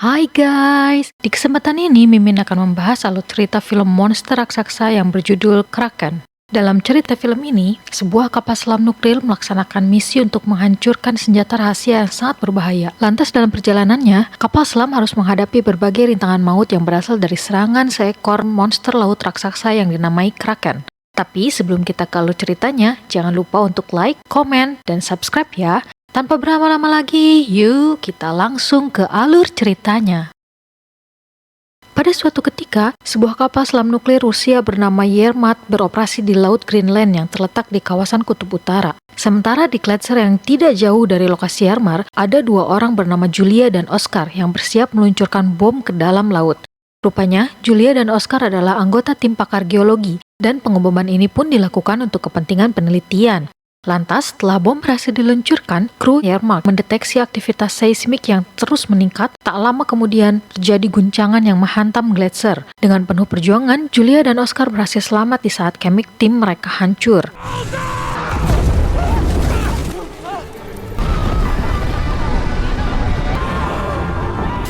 Hai guys, di kesempatan ini Mimin akan membahas alur cerita film monster raksasa yang berjudul Kraken. Dalam cerita film ini, sebuah kapal selam nuklir melaksanakan misi untuk menghancurkan senjata rahasia yang sangat berbahaya. Lantas dalam perjalanannya, kapal selam harus menghadapi berbagai rintangan maut yang berasal dari serangan seekor monster laut raksasa yang dinamai Kraken. Tapi sebelum kita ke alur ceritanya, jangan lupa untuk like, komen, dan subscribe ya. Tanpa berlama-lama lagi, yuk kita langsung ke alur ceritanya. Pada suatu ketika, sebuah kapal selam nuklir Rusia bernama Yermat beroperasi di Laut Greenland yang terletak di kawasan Kutub Utara. Sementara di Gletser yang tidak jauh dari lokasi Yermat, ada dua orang bernama Julia dan Oscar yang bersiap meluncurkan bom ke dalam laut. Rupanya, Julia dan Oscar adalah anggota tim pakar geologi, dan pengeboman ini pun dilakukan untuk kepentingan penelitian. Lantas, setelah bom berhasil diluncurkan, kru Yermak mendeteksi aktivitas seismik yang terus meningkat. Tak lama kemudian, terjadi guncangan yang menghantam Gletser. Dengan penuh perjuangan, Julia dan Oscar berhasil selamat di saat kemik tim mereka hancur.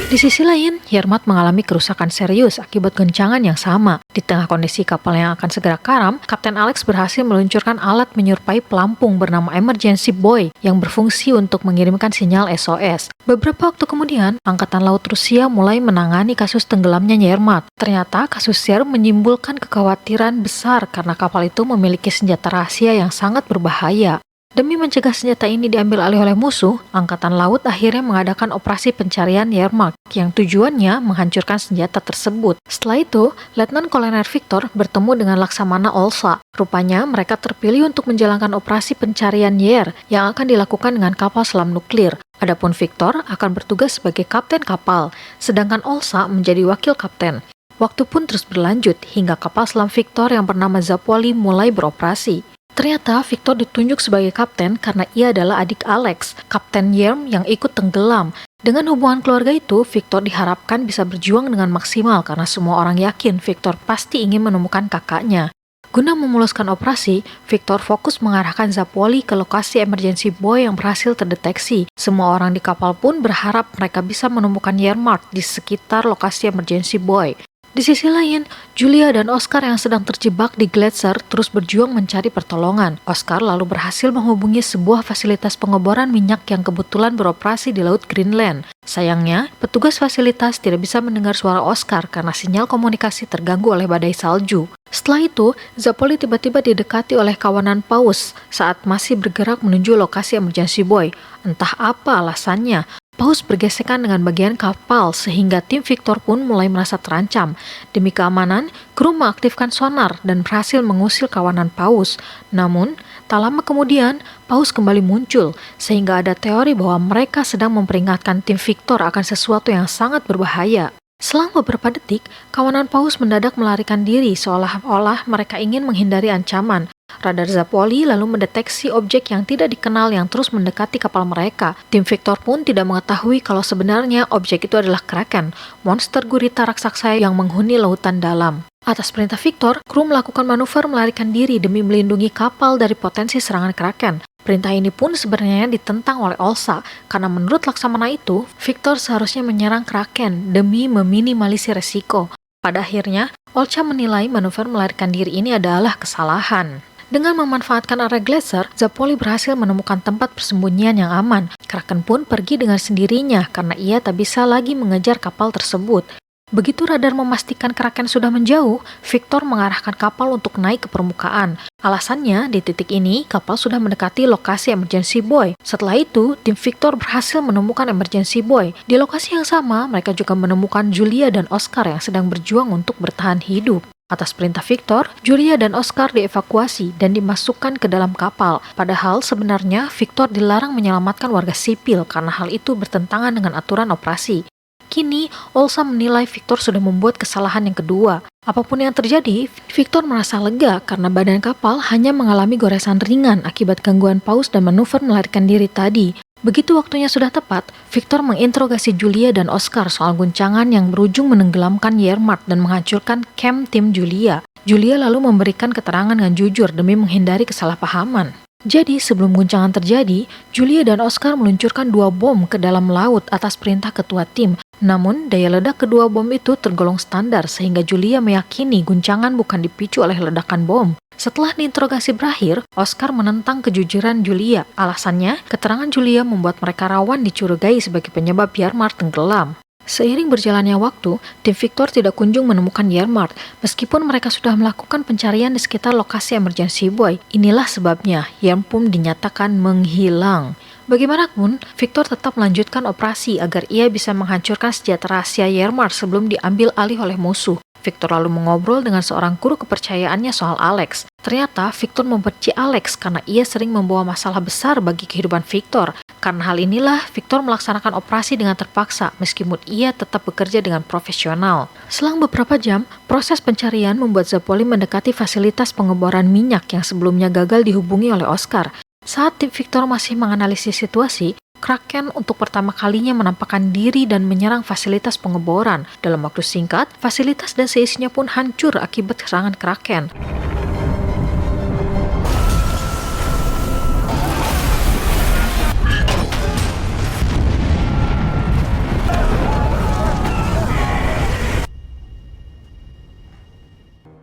Di sisi lain, Yermat mengalami kerusakan serius akibat goncangan yang sama. Di tengah kondisi kapal yang akan segera karam, Kapten Alex berhasil meluncurkan alat menyerupai pelampung bernama Emergency Buoy yang berfungsi untuk mengirimkan sinyal SOS. Beberapa waktu kemudian, Angkatan Laut Rusia mulai menangani kasus tenggelamnya Yermat. Ternyata kasus Yermat menimbulkan kekhawatiran besar karena kapal itu memiliki senjata rahasia yang sangat berbahaya. Demi mencegah senjata ini diambil alih oleh musuh, Angkatan Laut akhirnya mengadakan operasi pencarian Yermak yang tujuannya menghancurkan senjata tersebut. Setelah itu, Letnan Kolonel Victor bertemu dengan Laksamana Olsa. Rupanya mereka terpilih untuk menjalankan operasi pencarian Yer yang akan dilakukan dengan kapal selam nuklir. Adapun Victor akan bertugas sebagai kapten kapal, sedangkan Olsa menjadi wakil kapten. Waktu pun terus berlanjut hingga kapal selam Victor yang bernama Zapoli mulai beroperasi. Ternyata Victor ditunjuk sebagai kapten karena ia adalah adik Alex, Kapten Yerm yang ikut tenggelam. Dengan hubungan keluarga itu, Victor diharapkan bisa berjuang dengan maksimal karena semua orang yakin Victor pasti ingin menemukan kakaknya. Guna memuluskan operasi, Victor fokus mengarahkan Zapoli ke lokasi emergency buoy yang berhasil terdeteksi. Semua orang di kapal pun berharap mereka bisa menemukan Yermak di sekitar lokasi emergency buoy. Di sisi lain, Julia dan Oscar yang sedang terjebak di Gletser terus berjuang mencari pertolongan. Oscar lalu berhasil menghubungi sebuah fasilitas pengeboran minyak yang kebetulan beroperasi di Laut Greenland. Sayangnya, petugas fasilitas tidak bisa mendengar suara Oscar karena sinyal komunikasi terganggu oleh badai salju. Setelah itu, Zapoli tiba-tiba didekati oleh kawanan Paus saat masih bergerak menuju lokasi emergency buoy. Entah apa alasannya, Paus bergesekan dengan bagian kapal sehingga tim Victor pun mulai merasa terancam. Demi keamanan, kru mengaktifkan sonar dan berhasil mengusir kawanan Paus. Namun, tak lama kemudian, Paus kembali muncul sehingga ada teori bahwa mereka sedang memperingatkan tim Victor akan sesuatu yang sangat berbahaya. Selang beberapa detik, kawanan Paus mendadak melarikan diri seolah-olah mereka ingin menghindari ancaman. Radar Zapoli lalu mendeteksi objek yang tidak dikenal yang terus mendekati kapal mereka. Tim Victor pun tidak mengetahui kalau sebenarnya objek itu adalah Kraken, monster gurita raksasa yang menghuni lautan dalam. Atas perintah Victor, kru melakukan manuver melarikan diri demi melindungi kapal dari potensi serangan Kraken. Perintah ini pun sebenarnya ditentang oleh Olsa, karena menurut Laksamana itu, Victor seharusnya menyerang Kraken demi meminimalisir resiko. Pada akhirnya, Olsa menilai manuver melarikan diri ini adalah kesalahan. Dengan memanfaatkan area Gletser, Zapoli berhasil menemukan tempat persembunyian yang aman. Kraken pun pergi dengan sendirinya karena ia tak bisa lagi mengejar kapal tersebut. Begitu radar memastikan Kraken sudah menjauh, Victor mengarahkan kapal untuk naik ke permukaan. Alasannya, di titik ini, kapal sudah mendekati lokasi emergency buoy. Setelah itu, tim Victor berhasil menemukan emergency buoy. Di lokasi yang sama, mereka juga menemukan Julia dan Oscar yang sedang berjuang untuk bertahan hidup. Atas perintah Victor, Julia dan Oscar dievakuasi dan dimasukkan ke dalam kapal. Padahal sebenarnya Victor dilarang menyelamatkan warga sipil karena hal itu bertentangan dengan aturan operasi. Kini, Olsa menilai Victor sudah membuat kesalahan yang kedua. Apapun yang terjadi, Victor merasa lega karena badan kapal hanya mengalami goresan ringan akibat gangguan Paus dan manuver melarikan diri tadi. Begitu waktunya sudah tepat, Victor menginterogasi Julia dan Oscar soal guncangan yang berujung menenggelamkan Yermak dan menghancurkan camp tim Julia. Julia lalu memberikan keterangan dengan jujur demi menghindari kesalahpahaman. Jadi sebelum guncangan terjadi, Julia dan Oscar meluncurkan 2 bom ke dalam laut atas perintah ketua tim. Namun, daya ledak kedua bom itu tergolong standar sehingga Julia meyakini guncangan bukan dipicu oleh ledakan bom. Setelah diinterogasi berakhir, Oscar menentang kejujuran Julia. Alasannya, keterangan Julia membuat mereka rawan dicurigai sebagai penyebab Wehrmacht tenggelam. Seiring berjalannya waktu, tim Victor tidak kunjung menemukan Wehrmacht, meskipun mereka sudah melakukan pencarian di sekitar lokasi emergency buoy. Inilah sebabnya Yermpum dinyatakan menghilang. Bagaimanapun, Victor tetap melanjutkan operasi agar ia bisa menghancurkan senjata rahasia Wehrmacht sebelum diambil alih oleh musuh. Victor lalu mengobrol dengan seorang guru kepercayaannya soal Alex. Ternyata Victor membenci Alex karena ia sering membawa masalah besar bagi kehidupan Victor. Karena hal inilah, Victor melaksanakan operasi dengan terpaksa meskipun ia tetap bekerja dengan profesional. Selang beberapa jam, proses pencarian membuat Zapoli mendekati fasilitas pengeboran minyak yang sebelumnya gagal dihubungi oleh Oscar. Saat tim Victor masih menganalisis situasi, Kraken untuk pertama kalinya menampakkan diri dan menyerang fasilitas pengeboran. Dalam waktu singkat, fasilitas dan seisinya pun hancur akibat serangan Kraken.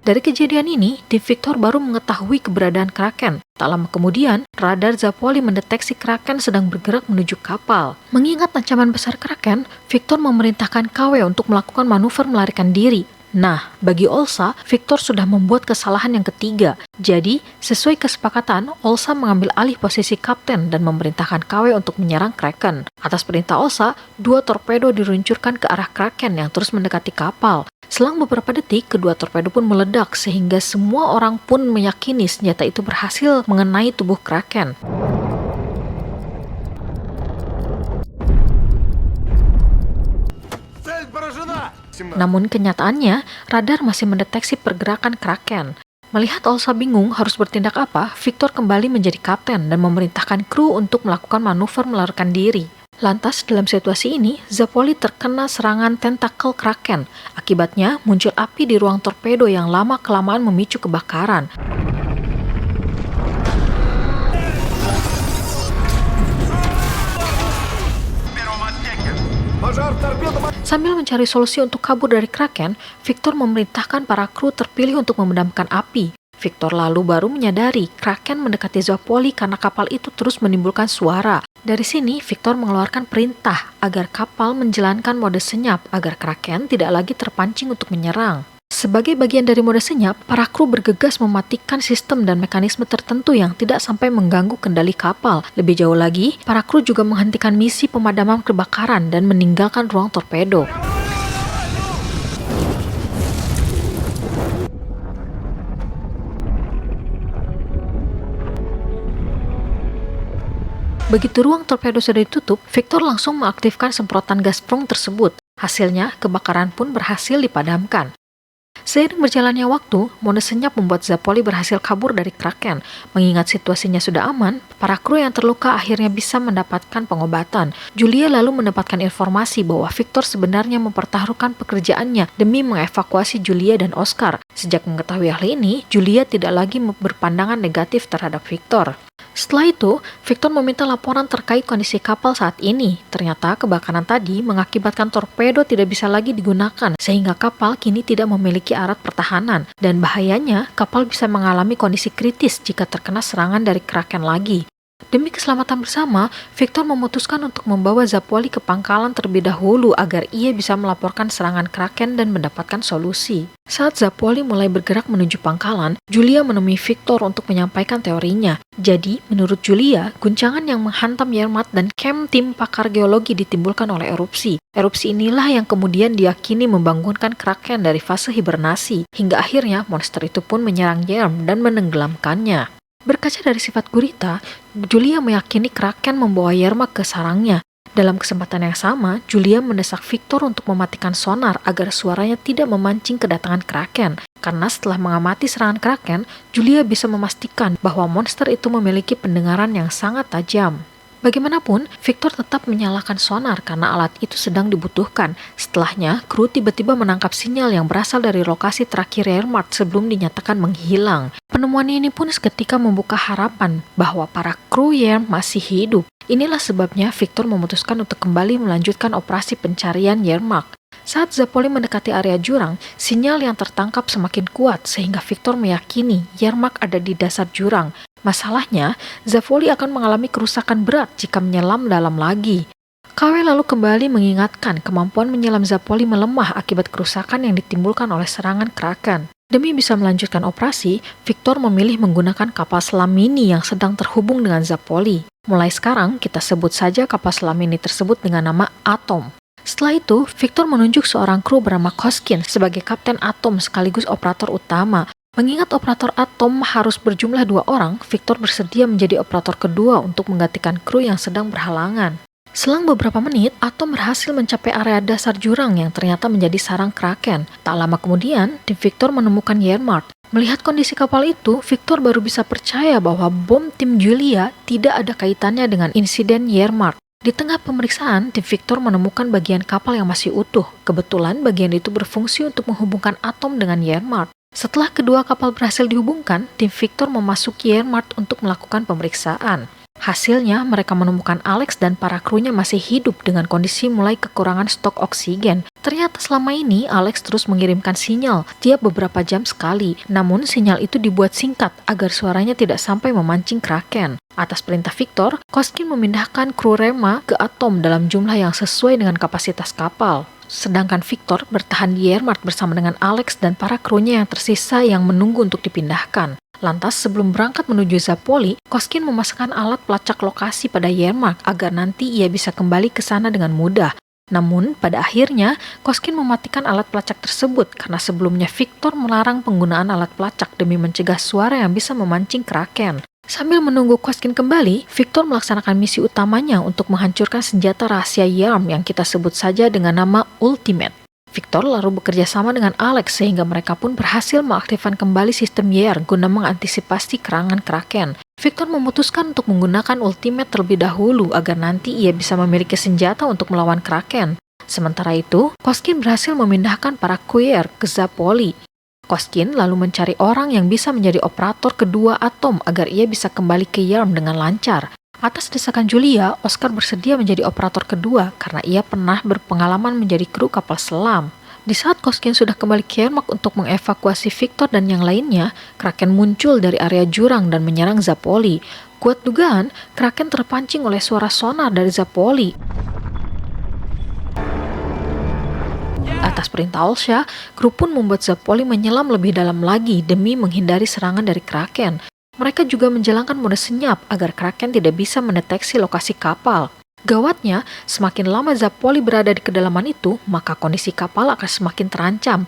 Dari kejadian ini, tim Victor baru mengetahui keberadaan Kraken. Tak lama kemudian, radar Zapoli mendeteksi Kraken sedang bergerak menuju kapal. Mengingat ancaman besar Kraken, Victor memerintahkan KW untuk melakukan manuver melarikan diri. Nah, bagi Olsa, Victor sudah membuat kesalahan yang ketiga. Jadi, sesuai kesepakatan, Olsa mengambil alih posisi kapten dan memerintahkan KW untuk menyerang Kraken. Atas perintah Olsa, 2 torpedo diluncurkan ke arah Kraken yang terus mendekati kapal. Selang beberapa detik, kedua torpedo pun meledak sehingga semua orang pun meyakini senjata itu berhasil mengenai tubuh Kraken. Namun kenyataannya, radar masih mendeteksi pergerakan Kraken. Melihat Olsa bingung harus bertindak apa, Victor kembali menjadi kapten dan memerintahkan kru untuk melakukan manuver melarikan diri. Lantas, dalam situasi ini, Zapoli terkena serangan tentakel Kraken. Akibatnya, muncul api di ruang torpedo yang lama-kelamaan memicu kebakaran. Sambil mencari solusi untuk kabur dari Kraken, Victor memerintahkan para kru terpilih untuk memadamkan api. Victor lalu baru menyadari Kraken mendekati Zapoli karena kapal itu terus menimbulkan suara. Dari sini, Victor mengeluarkan perintah agar kapal menjalankan mode senyap agar Kraken tidak lagi terpancing untuk menyerang. Sebagai bagian dari mode senyap, para kru bergegas mematikan sistem dan mekanisme tertentu yang tidak sampai mengganggu kendali kapal. Lebih jauh lagi, para kru juga menghentikan misi pemadaman kebakaran dan meninggalkan ruang torpedo. Begitu ruang torpedo sudah ditutup, Victor langsung mengaktifkan semprotan gas prong tersebut. Hasilnya, kebakaran pun berhasil dipadamkan. Seiring berjalannya waktu, mode senyap membuat Zapoli berhasil kabur dari Kraken. Mengingat situasinya sudah aman, para kru yang terluka akhirnya bisa mendapatkan pengobatan. Julia lalu mendapatkan informasi bahwa Victor sebenarnya mempertaruhkan pekerjaannya demi mengevakuasi Julia dan Oscar. Sejak mengetahui hal ini, Julia tidak lagi berpandangan negatif terhadap Victor. Setelah itu, Victor meminta laporan terkait kondisi kapal saat ini. Ternyata kebakaran tadi mengakibatkan torpedo tidak bisa lagi digunakan, sehingga kapal kini tidak memiliki alat pertahanan. Dan bahayanya, kapal bisa mengalami kondisi kritis jika terkena serangan dari Kraken lagi. Demi keselamatan bersama, Victor memutuskan untuk membawa Zapoli ke pangkalan terlebih dahulu agar ia bisa melaporkan serangan Kraken dan mendapatkan solusi. Saat Zapoli mulai bergerak menuju pangkalan, Julia menemui Victor untuk menyampaikan teorinya. Jadi, menurut Julia, guncangan yang menghantam Wehrmacht dan camp tim pakar geologi ditimbulkan oleh erupsi. Erupsi inilah yang kemudian diyakini membangunkan Kraken dari fase hibernasi, hingga akhirnya monster itu pun menyerang Yerm dan menenggelamkannya. Berkaca dari sifat gurita, Julia meyakini Kraken membawa Wehrmacht ke sarangnya. Dalam kesempatan yang sama, Julia mendesak Victor untuk mematikan sonar agar suaranya tidak memancing kedatangan Kraken. Karena setelah mengamati serangan Kraken, Julia bisa memastikan bahwa monster itu memiliki pendengaran yang sangat tajam. Bagaimanapun, Victor tetap menyalakan sonar karena alat itu sedang dibutuhkan. Setelahnya, kru tiba-tiba menangkap sinyal yang berasal dari lokasi terakhir Wehrmacht sebelum dinyatakan menghilang. Penemuan ini pun seketika membuka harapan bahwa para kru Wehrmacht masih hidup. Inilah sebabnya Victor memutuskan untuk kembali melanjutkan operasi pencarian Wehrmacht. Saat Zapolli mendekati area jurang, sinyal yang tertangkap semakin kuat sehingga Victor meyakini Wehrmacht ada di dasar jurang. Masalahnya, Zapolli akan mengalami kerusakan berat jika menyelam dalam lagi. KW lalu kembali mengingatkan kemampuan menyelam Zapolli melemah akibat kerusakan yang ditimbulkan oleh serangan Kraken. Demi bisa melanjutkan operasi, Victor memilih menggunakan kapal selam mini yang sedang terhubung dengan Zapolli. Mulai sekarang, kita sebut saja kapal selam mini tersebut dengan nama Atom. Setelah itu, Victor menunjuk seorang kru bernama Koskin sebagai kapten Atom sekaligus operator utama. Mengingat operator Atom harus berjumlah 2 orang, Victor bersedia menjadi operator kedua untuk menggantikan kru yang sedang berhalangan. Selang beberapa menit, Atom berhasil mencapai area dasar jurang yang ternyata menjadi sarang Kraken. Tak lama kemudian, tim Victor menemukan Wehrmacht. Melihat kondisi kapal itu, Victor baru bisa percaya bahwa bom tim Julia tidak ada kaitannya dengan insiden Wehrmacht. Di tengah pemeriksaan, tim Victor menemukan bagian kapal yang masih utuh. Kebetulan bagian itu berfungsi untuk menghubungkan Atom dengan Wehrmacht. Setelah kedua kapal berhasil dihubungkan, tim Victor memasuki Wehrmacht untuk melakukan pemeriksaan. Hasilnya, mereka menemukan Alex dan para krunya masih hidup dengan kondisi mulai kekurangan stok oksigen. Ternyata selama ini Alex terus mengirimkan sinyal tiap beberapa jam sekali. Namun sinyal itu dibuat singkat agar suaranya tidak sampai memancing Kraken. Atas perintah Victor, Koskin memindahkan kru Rema ke Atom dalam jumlah yang sesuai dengan kapasitas kapal. Sedangkan Victor bertahan di Wehrmacht bersama dengan Alex dan para krunya yang tersisa yang menunggu untuk dipindahkan. Lantas sebelum berangkat menuju Zapolli, Koskin memasangkan alat pelacak lokasi pada Wehrmacht agar nanti ia bisa kembali ke sana dengan mudah. Namun, pada akhirnya, Koskin mematikan alat pelacak tersebut karena sebelumnya Victor melarang penggunaan alat pelacak demi mencegah suara yang bisa memancing Kraken. Sambil menunggu Koskin kembali, Victor melaksanakan misi utamanya untuk menghancurkan senjata rahasia Yarm yang kita sebut saja dengan nama Ultimate. Victor lalu bekerja sama dengan Alex sehingga mereka pun berhasil mengaktifkan kembali sistem YR guna mengantisipasi serangan Kraken. Victor memutuskan untuk menggunakan Ultimate terlebih dahulu agar nanti ia bisa memiliki senjata untuk melawan Kraken. Sementara itu, Koskin berhasil memindahkan para Queer ke Zapolli. Koskin lalu mencari orang yang bisa menjadi operator kedua Atom agar ia bisa kembali ke Yarm dengan lancar. Atas desakan Julia, Oscar bersedia menjadi operator kedua karena ia pernah berpengalaman menjadi kru kapal selam. Di saat Koskin sudah kembali ke Wehrmacht untuk mengevakuasi Victor dan yang lainnya, Kraken muncul dari area jurang dan menyerang Zapolli. Kuat dugaan, Kraken terpancing oleh suara sonar dari Zapolli. Atas perintah Olsha, kru pun membuat Zapolli menyelam lebih dalam lagi demi menghindari serangan dari Kraken. Mereka juga menjalankan mode senyap agar Kraken tidak bisa mendeteksi lokasi kapal. Gawatnya, semakin lama Zapolli berada di kedalaman itu, maka kondisi kapal akan semakin terancam.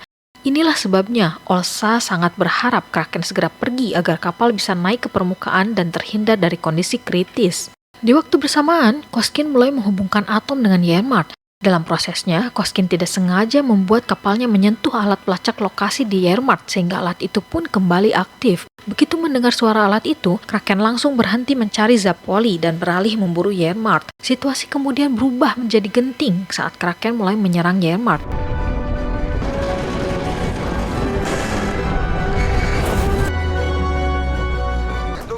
Inilah sebabnya Olsha sangat berharap Kraken segera pergi agar kapal bisa naik ke permukaan dan terhindar dari kondisi kritis. Di waktu bersamaan, Koskin mulai menghubungkan Atom dengan Wehrmacht. Dalam prosesnya, Koskin tidak sengaja membuat kapalnya menyentuh alat pelacak lokasi di Wehrmacht sehingga alat itu pun kembali aktif. Begitu mendengar suara alat itu, Kraken langsung berhenti mencari Zapolli dan beralih memburu Wehrmacht. Situasi kemudian berubah menjadi genting saat Kraken mulai menyerang Wehrmacht.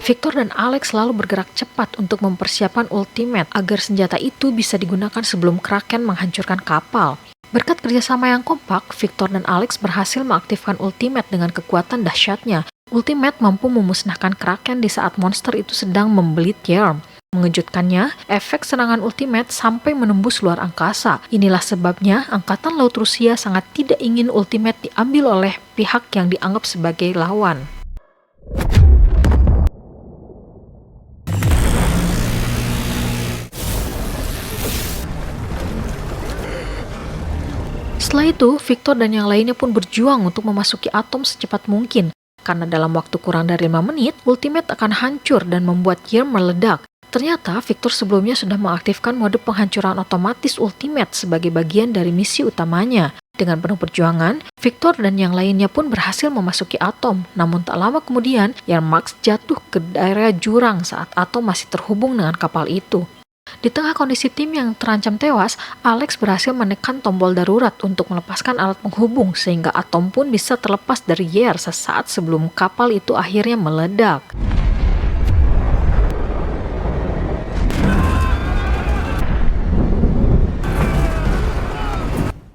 Victor dan Alex selalu bergerak cepat untuk mempersiapkan Ultimate agar senjata itu bisa digunakan sebelum Kraken menghancurkan kapal. Berkat kerjasama yang kompak, Victor dan Alex berhasil mengaktifkan Ultimate dengan kekuatan dahsyatnya. Ultimate mampu memusnahkan Kraken di saat monster itu sedang membelit Yarm. Mengejutkannya, efek serangan Ultimate sampai menembus luar angkasa. Inilah sebabnya Angkatan Laut Rusia sangat tidak ingin Ultimate diambil oleh pihak yang dianggap sebagai lawan. Setelah itu, Victor dan yang lainnya pun berjuang untuk memasuki Atom secepat mungkin. Karena dalam waktu kurang dari 5 menit, Ultimate akan hancur dan membuat Yarm meledak. Ternyata, Victor sebelumnya sudah mengaktifkan mode penghancuran otomatis Ultimate sebagai bagian dari misi utamanya. Dengan penuh perjuangan, Victor dan yang lainnya pun berhasil memasuki Atom. Namun tak lama kemudian, Wehrmacht jatuh ke daerah jurang saat Atom masih terhubung dengan kapal itu. Di tengah kondisi tim yang terancam tewas, Alex berhasil menekan tombol darurat untuk melepaskan alat penghubung sehingga Atom pun bisa terlepas dari Yer sesaat sebelum kapal itu akhirnya meledak.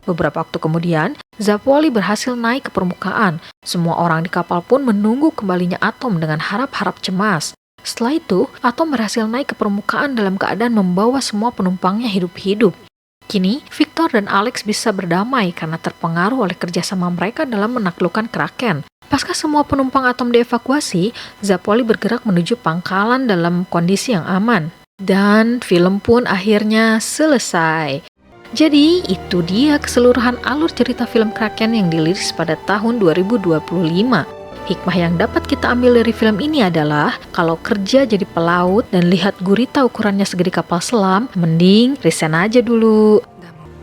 Beberapa waktu kemudian, Zapwali berhasil naik ke permukaan. Semua orang di kapal pun menunggu kembalinya Atom dengan harap-harap cemas. Setelah itu, Atom berhasil naik ke permukaan dalam keadaan membawa semua penumpangnya hidup-hidup. Kini, Victor dan Alex bisa berdamai karena terpengaruh oleh kerjasama mereka dalam menaklukkan Kraken. Pasca semua penumpang Atom dievakuasi, Zapwali bergerak menuju pangkalan dalam kondisi yang aman. Dan film pun akhirnya selesai. Jadi, itu dia keseluruhan alur cerita film Kraken yang dirilis pada tahun 2025. Hikmah yang dapat kita ambil dari film ini adalah, kalau kerja jadi pelaut dan lihat gurita ukurannya segede kapal selam, mending resign aja dulu.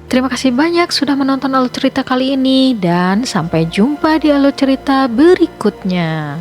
Terima kasih banyak sudah menonton alur cerita kali ini, dan sampai jumpa di alur cerita berikutnya.